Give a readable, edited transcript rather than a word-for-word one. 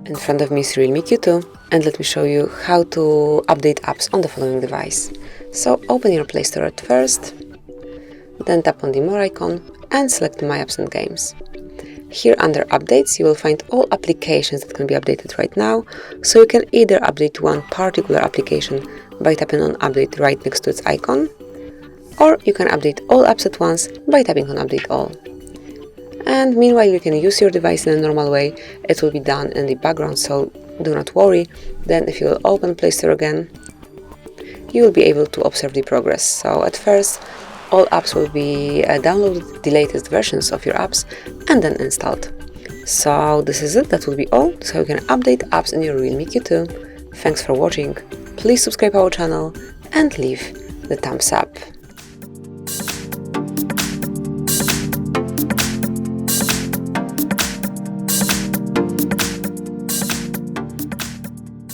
In front of me is REALME Q2, and let me show you how to update apps on the following device. So open your Play Store at first, then tap on the More icon and select My Apps and Games. Here under Updates you will find all applications that can be updated right now, so you can either update one particular application by tapping on Update right next to its icon, or you can update all apps at once by tapping on Update All. And meanwhile you can use your device in a normal way. It will be done in the background, so do not worry. Then if you will open Play Store again, you will be able to observe the progress. So at first all apps will be downloaded, the latest versions of your apps, and then installed. So this is it, that will be all. So you can update apps in your REALME Q2. Thanks for watching, please subscribe our channel and leave the thumbs up.